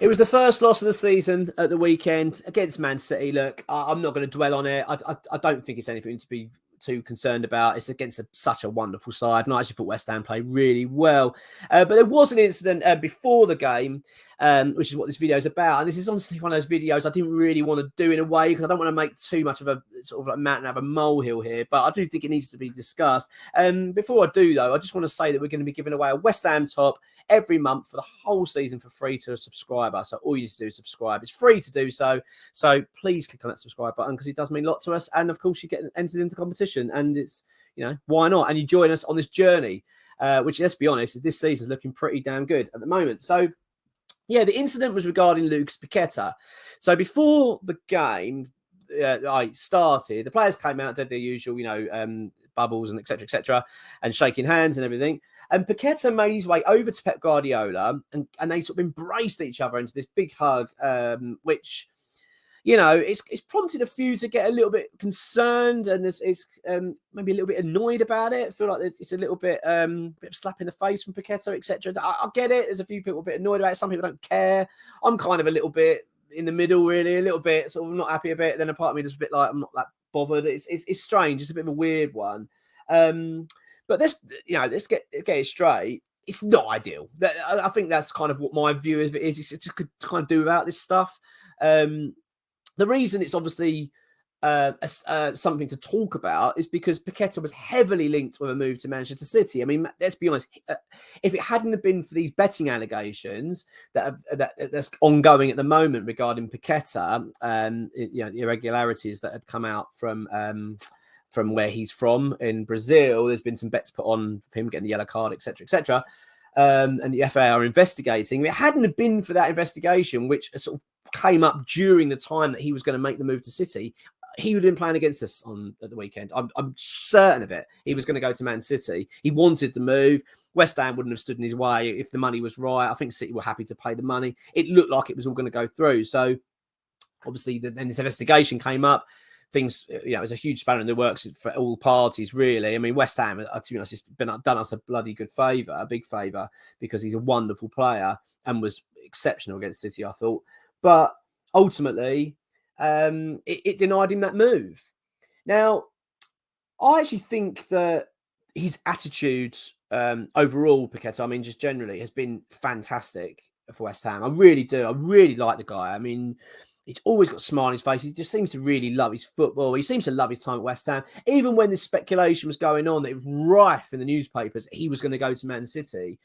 It was the first loss of the season at the weekend against Man City. Look, I'm not going to dwell on it. I don't think it's anything to be too concerned about. It's against such a wonderful side, and I actually thought West Ham played really well. But there was an incident before the game, which is what this video is about. And this is honestly one of those videos I didn't really want to do in a way because I don't want to make too much of a sort of like mountain out of a molehill here. But I do think it needs to be discussed. Before I do, though, I just want to say that we're going to be giving away a West Ham top every month for the whole season for free to a subscriber. So all you need to do is subscribe. It's free to do so. So please click on that subscribe button because it does mean a lot to us. And of course, you get entered into competition. And it's, why not? And you join us on this journey, which, let's be honest, this season is looking pretty damn good at the moment. So, yeah, the incident was regarding Lucas Paquetá. So before the game started, the players came out, did their usual, bubbles and etc., and shaking hands and everything. And Paquetá made his way over to Pep Guardiola, and they sort of embraced each other into this big hug, which, it's prompted a few to get a little bit concerned and it's maybe a little bit annoyed about it. I feel like it's a little bit of slap in the face from Paquetá, etc. I get it. There's a few people a bit annoyed about it. Some people don't care. I'm kind of a little bit in the middle, really, a little bit sort of not happy a bit. Then a part of me just a bit like I'm not that bothered. It's strange. It's a bit of a weird one. But let's get it straight. It's not ideal. I think that's kind of what my view of it is. It's just to kind of do without this stuff. The reason it's obviously something to talk about is because Paquetá was heavily linked with a move to Manchester City. I mean, let's be honest. If it hadn't have been for these betting allegations that's ongoing at the moment regarding Paquetá, the irregularities that had come out from where he's from in Brazil, there's been some bets put on him getting the yellow card, etc., and the FA are investigating. If it hadn't have been for that investigation, which sort of came up during the time that he was going to make the move to City, he would have been playing against us at the weekend. I'm certain of it. He was going to go to Man City. He wanted the move. West Ham wouldn't have stood in his way if the money was right. I think City were happy to pay the money. It looked like it was all going to go through. So obviously then this investigation came up. Things, it was a huge spanner in the works for all parties, really. I mean, West Ham, to be honest, has done us a bloody good favour, a big favour, because he's a wonderful player and was exceptional against City, I thought. But ultimately, it denied him that move. Now, I actually think that his attitude overall, Paquetá, I mean, just generally, has been fantastic for West Ham. I really do. I really like the guy. I mean, he's always got a smile on his face. He just seems to really love his football. He seems to love his time at West Ham. Even when this speculation was going on, that it was rife in the newspapers, he was going to go to Man City.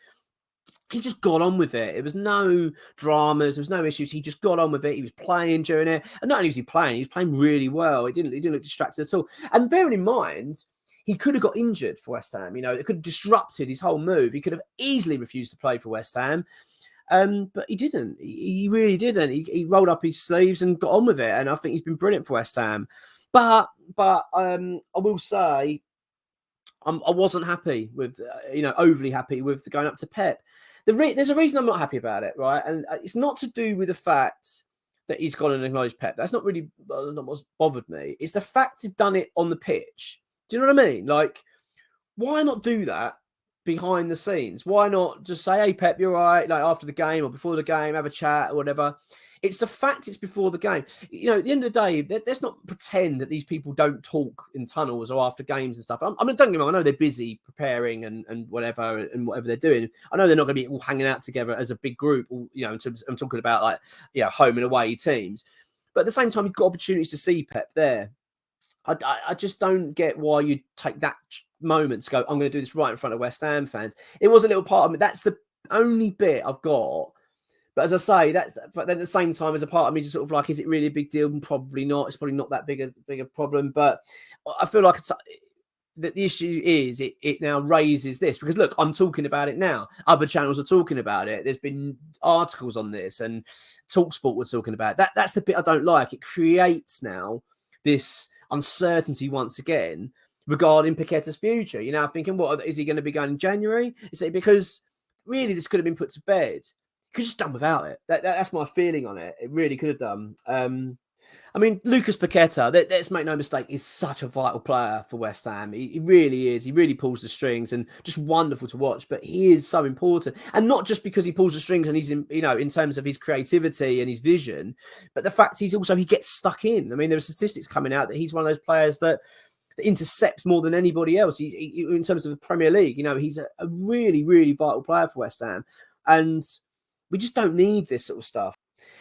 He just got on with it. There was no dramas. There was no issues. He just got on with it. He was playing during it. And not only was he playing really well. He didn't look distracted at all. And bearing in mind, he could have got injured for West Ham. It could have disrupted his whole move. He could have easily refused to play for West Ham. But he didn't. He really didn't. He rolled up his sleeves and got on with it. And I think he's been brilliant for West Ham. But I will say, I wasn't happy with, overly happy with going up to Pep. There's a reason I'm not happy about it, right? And it's not to do with the fact that he's gone and acknowledged Pep. That's not really not what's bothered me. It's the fact he'd done it on the pitch. Do you know what I mean? Like, why not do that behind the scenes? Why not just say, hey, Pep, you're all right, like after the game or before the game, have a chat or whatever. It's the fact it's before the game. At the end of the day, let's not pretend that these people don't talk in tunnels or after games and stuff. I mean, don't get me wrong, I know they're busy preparing and whatever they're doing. I know they're not going to be all hanging out together as a big group, I'm talking about like, home and away teams. But at the same time, you've got opportunities to see Pep there. I just don't get why you take that moment to go, I'm going to do this right in front of West Ham fans. It was a little part of me. That's the only bit I've got. But as I say, but then at the same time, as a part of me, just sort of like, is it really a big deal? Probably not. It's probably not that big a problem. But I feel like that the issue is it now raises this because look, I'm talking about it now. Other channels are talking about it. There's been articles on this, and TalkSport were talking about it. That's the bit I don't like. It creates now this uncertainty once again regarding Paquetá's future. You're now thinking, what is he going to be going in January? Is it because really this could have been put to bed? Could have just done without it. That's my feeling on it. It really could have done. I I mean, Lucas Paquetá, let's make no mistake, is such a vital player for West Ham. He really is. He really pulls the strings and just wonderful to watch. But he is so important, and not just because he pulls the strings and he's in, in terms of his creativity and his vision, but the fact he gets stuck in. I mean, there are statistics coming out that he's one of those players that intercepts more than anybody else. He in terms of the Premier League, he's a really, really vital player for West Ham, and we just don't need this sort of stuff.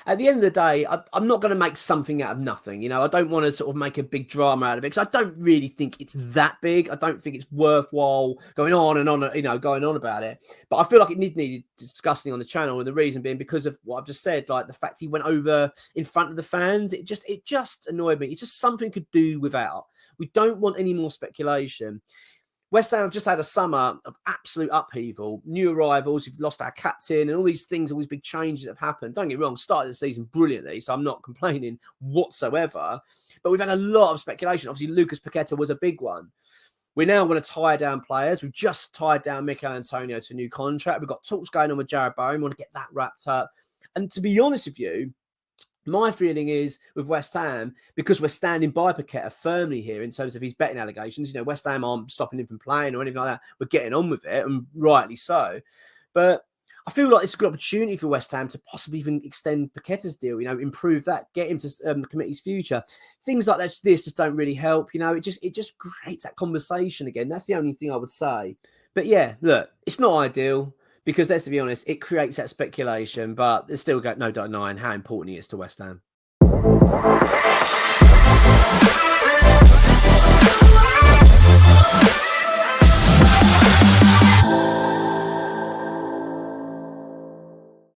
At the end of the day, I'm not going to make something out of nothing. I don't want to sort of make a big drama out of it because I don't really think it's that big. I don't think it's worthwhile going on and on, going on about it. But I feel like it needed discussing on the channel, and the reason being because of what I've just said, like the fact he went over in front of the fans. It just annoyed me. It's just something could do without. We don't want any more speculation. West Ham have just had a summer of absolute upheaval, new arrivals, we've lost our captain and all these things, all these big changes that have happened. Don't get me wrong, started the season brilliantly, so I'm not complaining whatsoever. But we've had a lot of speculation. Obviously, Lucas Paquetá was a big one. We're now going to tie down players. We've just tied down Mikel Antonio to a new contract. We've got talks going on with Jared Bowen. We want to get that wrapped up. And to be honest with you, my feeling is with West Ham, because we're standing by Paquetá firmly here in terms of his betting allegations, West Ham aren't stopping him from playing or anything like that. We're getting on with it, and rightly so. But I feel like it's a good opportunity for West Ham to possibly even extend Paquetá's deal, improve that, get him to commit his future. Things like this just don't really help. It just creates that conversation again. That's the only thing I would say. But yeah, look, it's not ideal. Because let's be honest, it creates that speculation, but there's still no denying how important he is to West Ham.